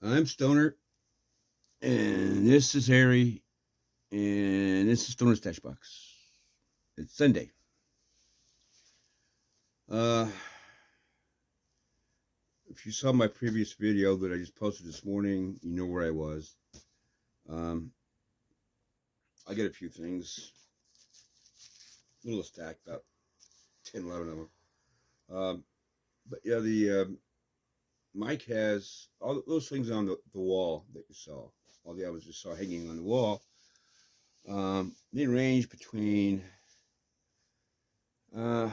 I'm Stoner, and this is Harry, and this is Stoner's Stash Box. It's Sunday. Uh, if you saw my previous video that I just posted this morning, you know where I was. Um, I got a few things, a little stacked, about 10, 11 of them. But yeah, the Mike has all those things on the wall that you saw. All the others you saw hanging on the wall. They range between let's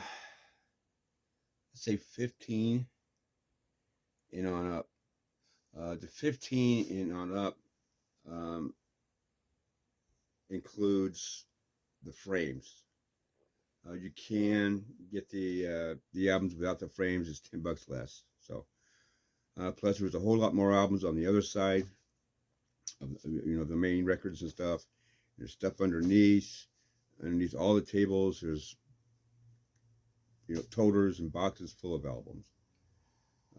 say 15 and on up. The 15 and on up um, includes the frames. You can get the albums without the frames. It's $10 less. So plus there's a whole lot more albums on the other side of the main records and stuff. There's stuff underneath all the tables. There's toters and boxes full of albums.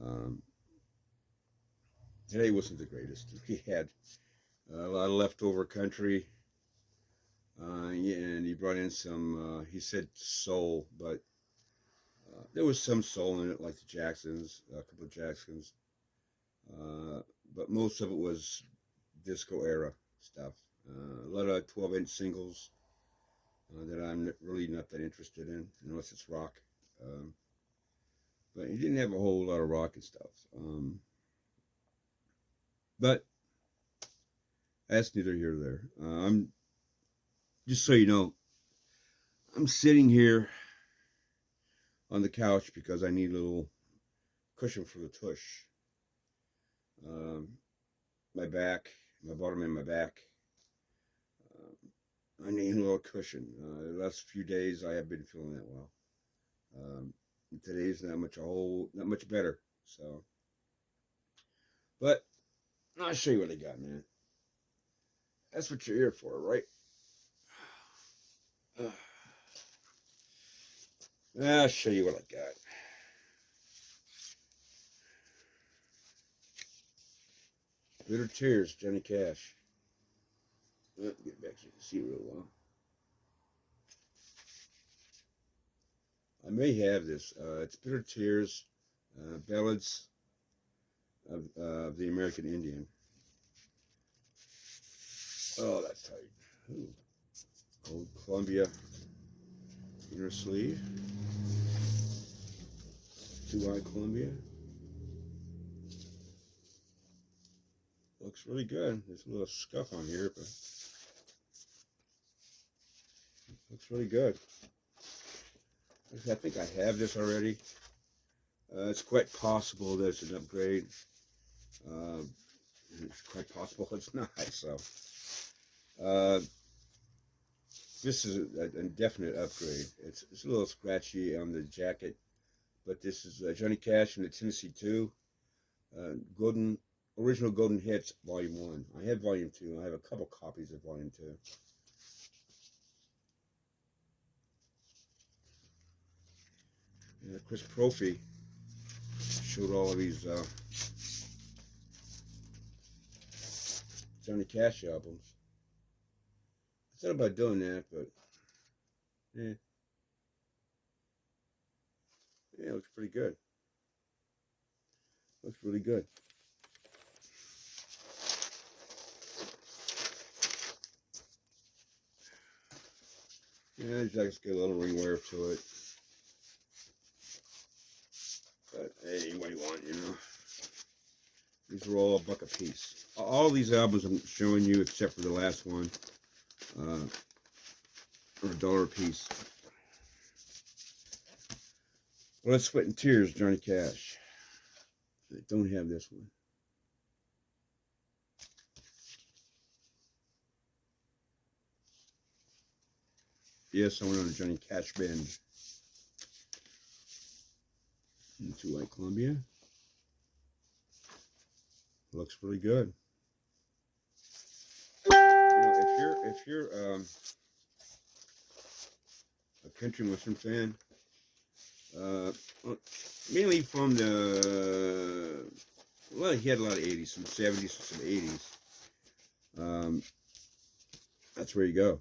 Um, Today wasn't the greatest. We had a lot of leftover country. Yeah, and he brought in some, he said soul, but there was some soul in it, like the Jacksons, a couple of Jacksons. But most of it was disco era stuff. A lot of 12-inch singles that I'm really not that interested in, unless it's rock. But he didn't have a whole lot of rock and stuff. But that's neither here nor there. I'm just so you know, I'm sitting here on the couch because I need a little cushion for the tush. My back, my bottom and my back. I need a little cushion. The last few days I have been feeling that well. Today's not much better. So, but I'll show you what I got, man. That's what you're here for, right? I'll show you what I got. Bitter Tears, Johnny Cash. Get back so you can see real well. I may have this. It's Bitter Tears, Ballads of the American Indian. Oh, that's tight. Ooh. Old Columbia inner sleeve. 2-eye Columbia. Looks really good. There's a little scuff on here, but looks really good. I think I have this already. It's quite possible that it's an upgrade. It's quite possible it's not. So this is a definite upgrade. It's a little scratchy on the jacket, but this is Johnny Cash and the Tennessee 2. Original Golden Hits, Volume 1. I have Volume 2. I have a couple copies of Volume 2. Chris Profey showed all of these Johnny Cash albums. I thought about doing that, but yeah, it looks pretty good. Looks really good. Yeah, just get a little ring wear to it. But hey, what do you want, These are all $1 a piece. All these albums I'm showing you, except for the last one, are $1 a piece. Blood, Sweat, and Tears, Johnny Cash. I don't have this one. Yes, I went on a Johnny Cash binge. 2-eye Columbia. Looks really good. If you're a country western fan, mainly from the Well, he had a lot of 80s, some 70s, some 80s. That's where you go.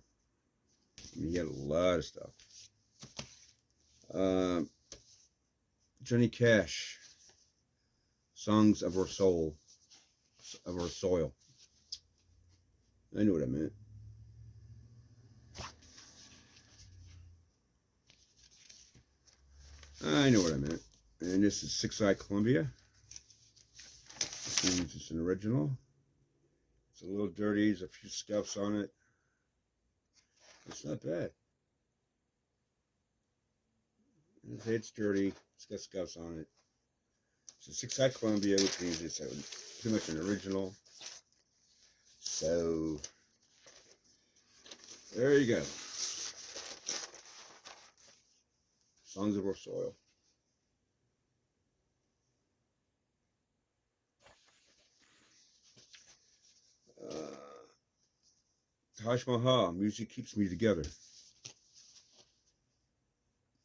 I mean, he had a lot of stuff. Johnny Cash, Songs of Our Soul, of Our Soil. I knew what I meant. I know what I meant. And this is 6i Columbia. This means it's an original. It's a little dirty. There's a few scuffs on it. It's not bad. It's dirty. It's got scuffs on it. It's a 6i Columbia, which means it's pretty much an original. So, there you go. Songs of Our Soil. Taj Mahal, Music Keeps Me Together.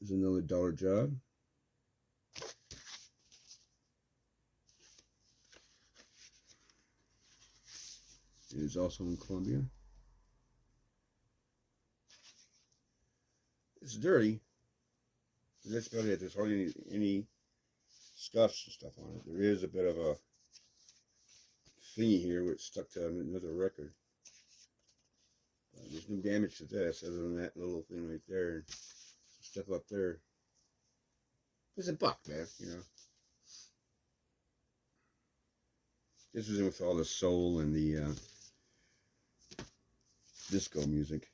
There's another dollar job. It is also in Columbia. It's dirty. That's about it. There's hardly any scuffs and stuff on it. There is a bit of a thingy here where it's stuck to another record. There's no damage to this other than that little thing right there and some stuff up there. It's a buck, man, you know. This was in with all the soul and the disco music.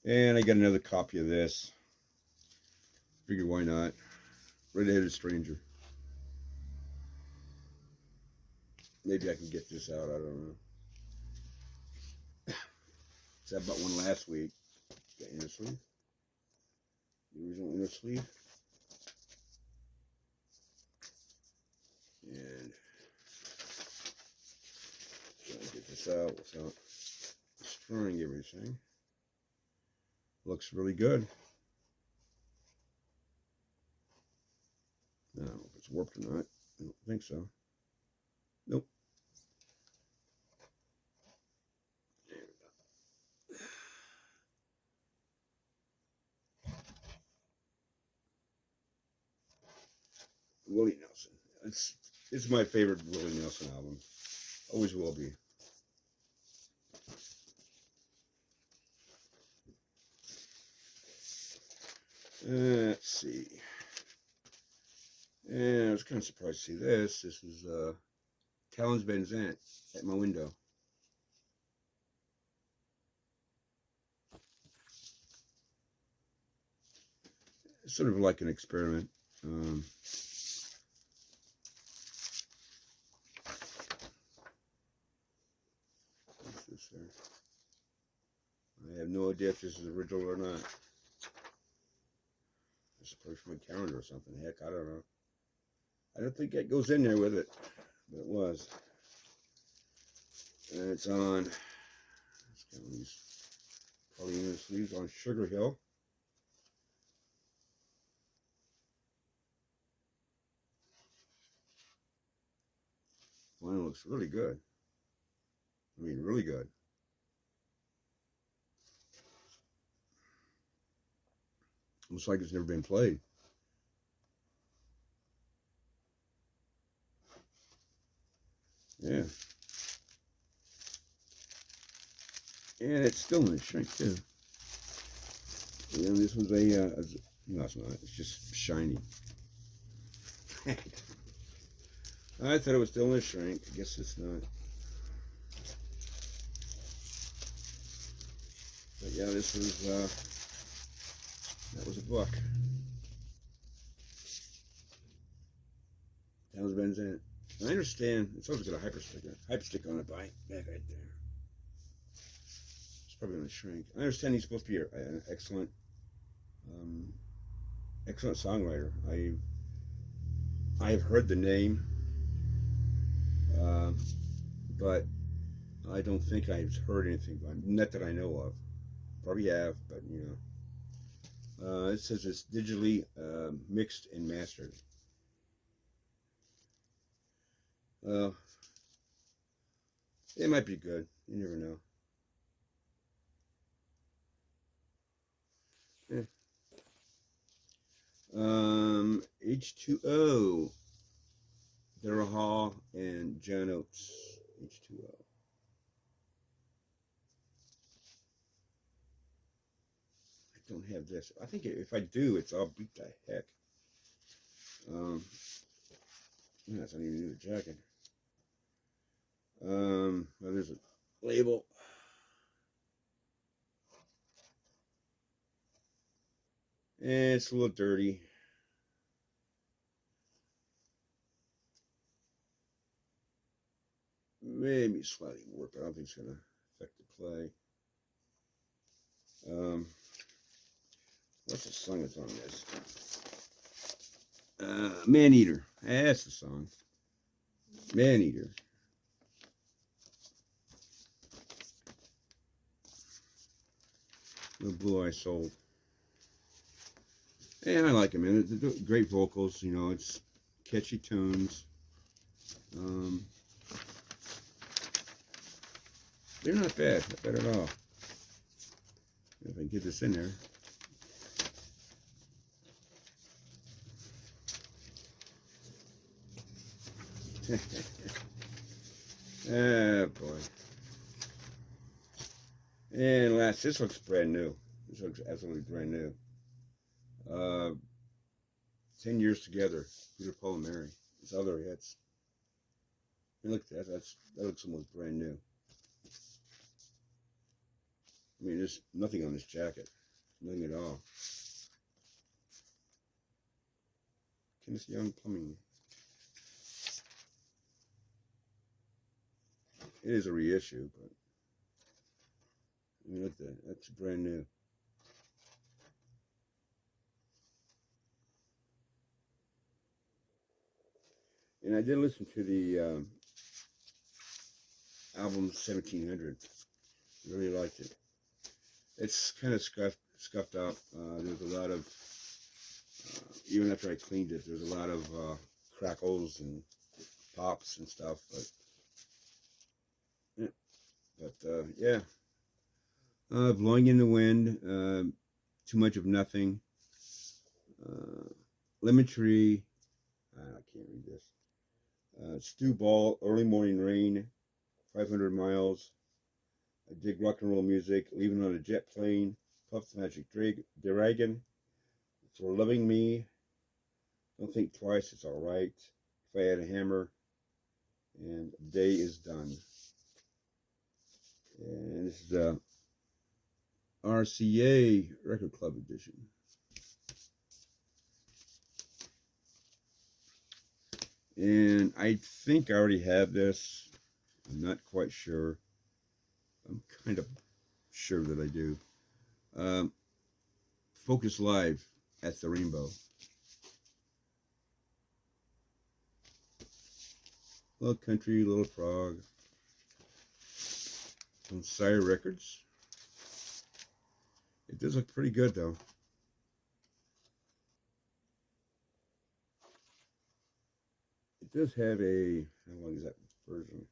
And I got another copy of this. Figured why not. Red-Headed Stranger. Maybe I can get this out, I don't know. So I bought one last week. Got inner sleeve. The original inner sleeve. And trying to get this out without destroying everything. Looks really good. I don't know if it's warped or not. I don't think so. Nope. There we go. Willie Nelson. It's my favorite Willie Nelson album. Always will be. Let's see. And I was kind of surprised to see this. This is Talon's Benzant at my window. It's sort of like an experiment. What's this there? I have no idea if this is original or not. It's probably from a calendar or something. Heck, I don't know. I don't think that goes in there with it, but it was. And it's on. It's got these polyester sleeves on Sugar Hill. Vinyl looks really good. I mean, really good. Looks like it's never been played. Yeah. And it's still in the shrink too. And this was a no, it's not. It's just shiny. I thought it was still in the shrink. I guess it's not. But yeah, this was that was a buck. That was Benzant. I understand it's always got a hyper stick on it back right there. It's probably gonna shrink. I understand he's supposed to be an excellent excellent songwriter. I've heard the name, but I don't think I've heard anything by him. Not that I know of. Probably have, but you know. It says it's digitally mixed and mastered. Well, it might be good. You never know. Eh. H2O. Daryl Hall and John Oates. H2O. I don't have this. I think if I do, I'll beat the heck. That's not even a new jacket. Well, there's a label. And it's a little dirty. Maybe slightly warped. I don't think it's going to affect the play. What's the song that's on this? Man Eater. That's the song. Man Eater. The Blue Eye Soul. Yeah, I like it, man. They're great vocals, you know, it's catchy tunes. They're not bad at all. If I can get this in there. Ah, boy. And this looks brand new. This looks absolutely brand new. 10 years together, Peter, Paul, and Mary. It's other hits. And look at that. That looks almost brand new. I mean, there's nothing on this jacket. Nothing at all. Kenneth Young Plumbing. It is a reissue, but I mean, look at that. That's brand new. And I did listen to the album 1700. Really liked it. It's kind of scuffed up. There's a lot of, even after I cleaned it, there's a lot of crackles and pops and stuff. Yeah. Blowing in the Wind, Too Much of Nothing, Lemon Tree, I can't read this. Stu Ball, Early Morning Rain, 500 Miles, I Dig Rock and Roll Music, Leaving on a Jet Plane, Puff the Magic Dragon, For Loving Me, Don't Think Twice, It's Alright, If I Had a Hammer, and Day is Done. And this is a RCA Record Club edition. And I think I already have this. I'm not quite sure. I'm kind of sure that I do. Focus Live at the Rainbow. Little country, little prog. On Sire Records. It does look pretty good though. It does have a, how long is that version?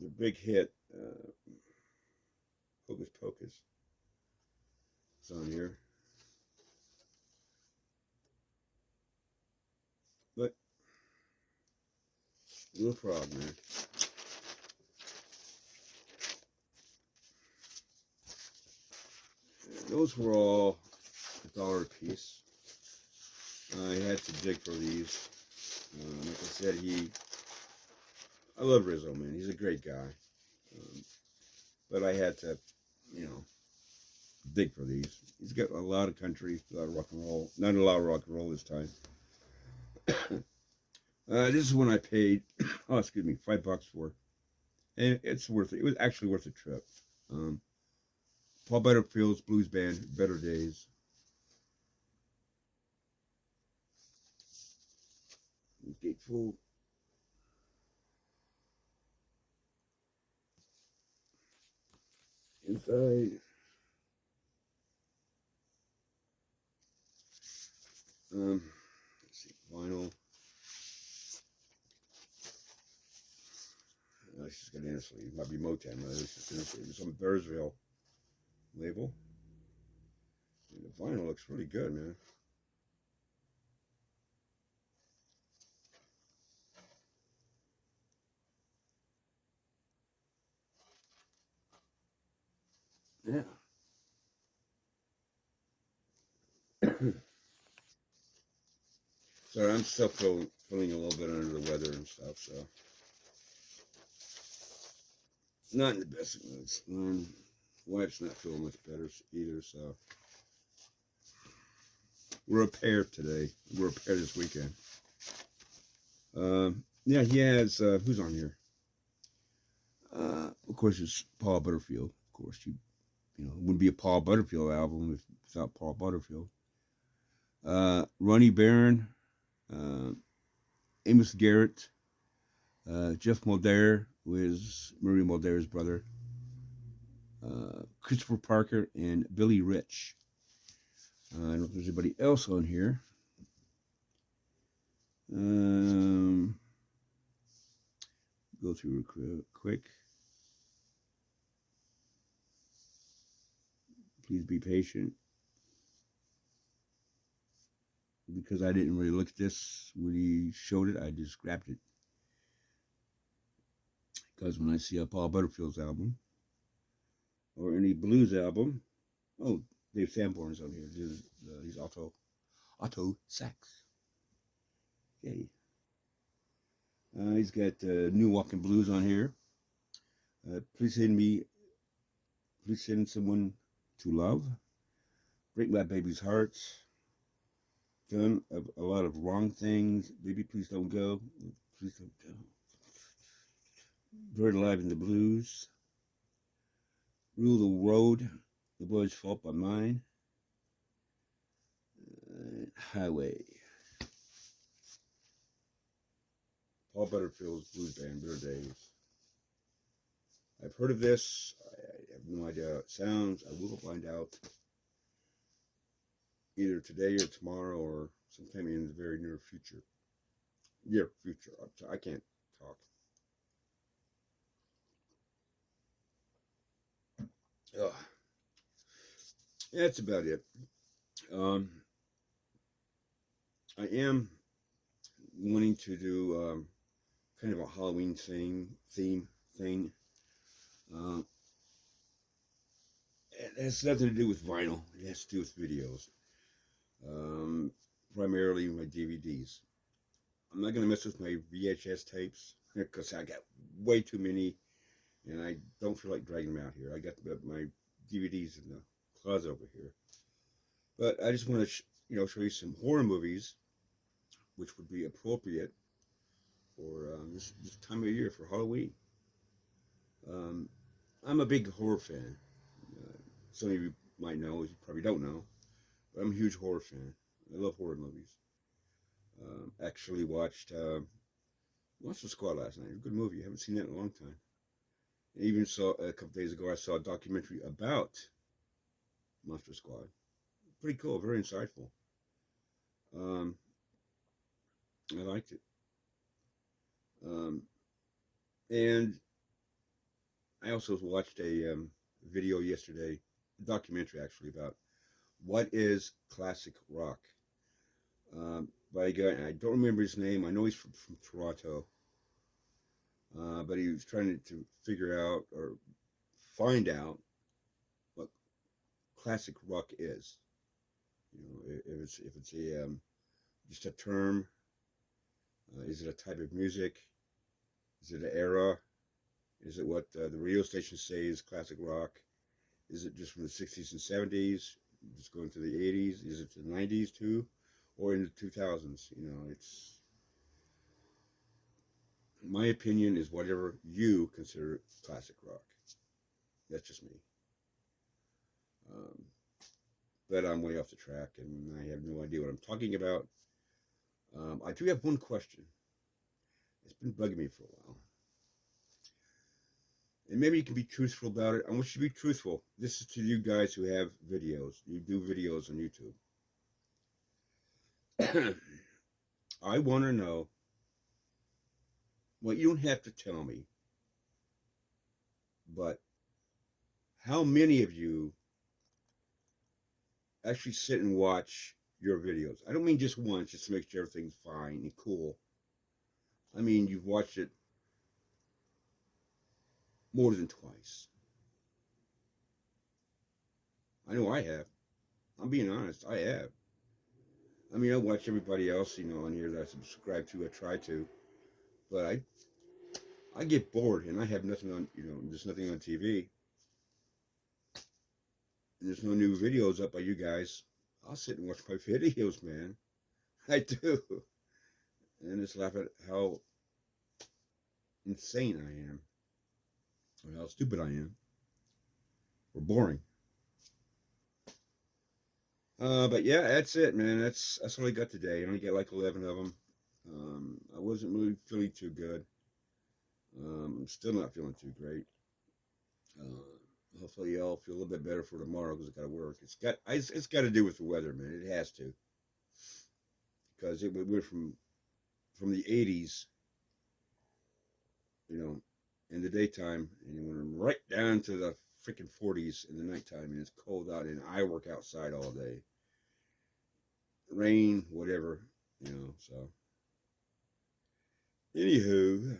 The big hit, Hocus Pocus. It's on here. But, little prog, man. Those were all $1 a piece. I had to dig for these. Like I said, I love Rizzo, man. He's a great guy. But I had to, you know, dig for these. He's got a lot of country, a lot of rock and roll. Not a lot of rock and roll this time. This is when I paid, $5 for. And it's worth it. It was actually worth the trip. Paul Butterfield's Blues Band, Better Days. Gatefold. Inside. Let's see, vinyl. It's just got inner sleeve. It might be Motown, but it's just inner sleeve. Some Bearsville label. And the vinyl looks really good, man. Yeah. So I'm still feeling a little bit under the weather and stuff, so not in the best of moods. Wife's not feeling much better either, so we're a pair today. We're a pair this weekend. Yeah, he has who's on here? Of course, it's Paul Butterfield. Of course, you know, it wouldn't be a Paul Butterfield album without Paul Butterfield. Ronnie Barron, Amos Garrett, Jeff Muldaur, who is Murray Muldaur's brother, Christopher Parker, and Billy Rich. I don't know if there's anybody else on here. Go through real quick. Please be patient. Because I didn't really look at this when he showed it, I just grabbed it. Because when I see a Paul Butterfield's album, or any blues album, oh, Dave Sanborn's on here. He's alto sax. Yay. He's got New Walking Blues on here. Please send someone to love. Break my baby's heart. Done a lot of wrong things. Baby, please don't go. Please don't go. Buried alive in the blues. Rule the road. The boy's fault by mine. Highway. Paul Butterfield's blues band, Bitter Days. I've heard of this. I have no idea how it sounds. I will find out either today or tomorrow or sometime in the very near future. Near future. I can't talk. Ugh. Yeah, that's about it. I am wanting to do kind of a Halloween theme thing. It has nothing to do with vinyl. It has to do with videos. Primarily my DVDs. I'm not going to mess with my VHS tapes because I got way too many and I don't feel like dragging them out here. I got my DVDs in the closet over here. But I just want to show you some horror movies which would be appropriate for this time of year for Halloween. I'm a big horror fan. Some of you might know, you probably don't know, but I'm a huge horror fan. I love horror movies. Actually watched Monster Squad last night. A good movie. I haven't seen that in a long time. I even saw a couple days ago. I saw a documentary about Monster Squad. Pretty cool. Very insightful. I liked it. And I also watched a video yesterday, a documentary actually, about what is classic rock. By a guy, I don't remember his name. I know he's from Toronto. But he was trying to figure out or find out what classic rock is. You know, if it's a just a term. Is it a type of music? Is it an era? Is it what the radio stations say is classic rock? Is it just from the 60s and 70s, just going to the 80s? Is it the 90s too, or in the 2000s? You know, it's my opinion is whatever you consider classic rock. That's just me. But I'm way off the track, and I have no idea what I'm talking about. I do have one question. It's been bugging me for a while. And maybe you can be truthful about it. I want you to be truthful. This is to you guys who have videos. You do videos on YouTube. I want to know. Well, you don't have to tell me. but how many of you actually sit and watch your videos? I don't mean just once, just to make sure everything's fine and cool. I mean, you've watched it more than twice. I know I have. I'm being honest, I have. I mean, I watch everybody else, on here that I subscribe to. I try to, but I get bored and I have nothing on, there's nothing on TV. And there's no new videos up by you guys. I'll sit and watch my videos, man. I do. And just laugh at how insane I am, or how stupid I am, or boring. But yeah, that's it, man. That's what I got today. I only get like 11 of them. I wasn't really feeling too good. I'm still not feeling too great. Hopefully y'all feel a little bit better for tomorrow because I got to work. It's got to do with the weather, man. It has to, because it went from the 80s, in the daytime, and it went right down to the freaking 40s in the nighttime, and it's cold out, and I work outside all day. Rain, whatever, so. Anywho,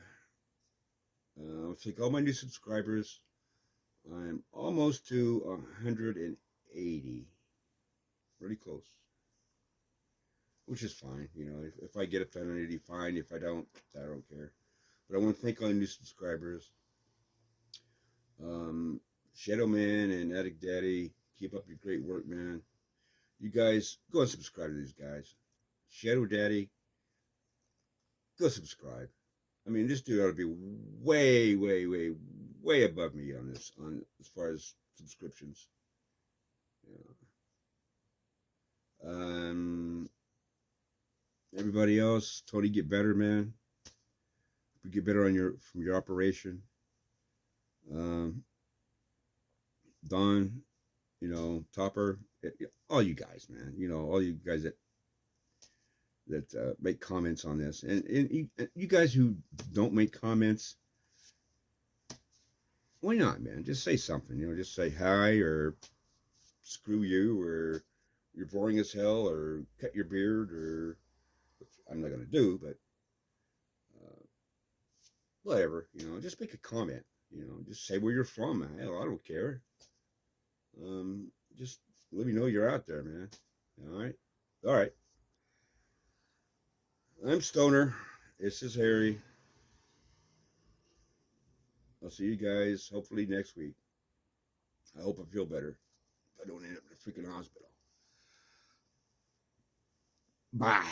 I'll take all my new subscribers. I'm almost to 180. Really close. Which is fine, if I get up to 180, fine. If I don't care. But I want to thank all the new subscribers. Shadow Man and Addict Daddy, keep up your great work, man. You guys, go and subscribe to these guys. Shadow Daddy, go subscribe. I mean, this dude ought to be way, way, way, way above me on as far as subscriptions. Everybody else, Tony, get better, man. We get better from your operation. Don, Topper, all you guys, man. All you guys that make comments on this, and you guys who don't make comments, why not, man? Just say something, just say hi, or screw you, or you're boring as hell, or cut your beard, or which I'm not gonna do, but whatever, just make a comment, just say where you're from. Hell, I don't care. Just let me know you're out there, man. All right. I'm Stoner. This is Harry. I'll see you guys hopefully next week. I hope I feel better. If I don't end up in a freaking hospital. Bye.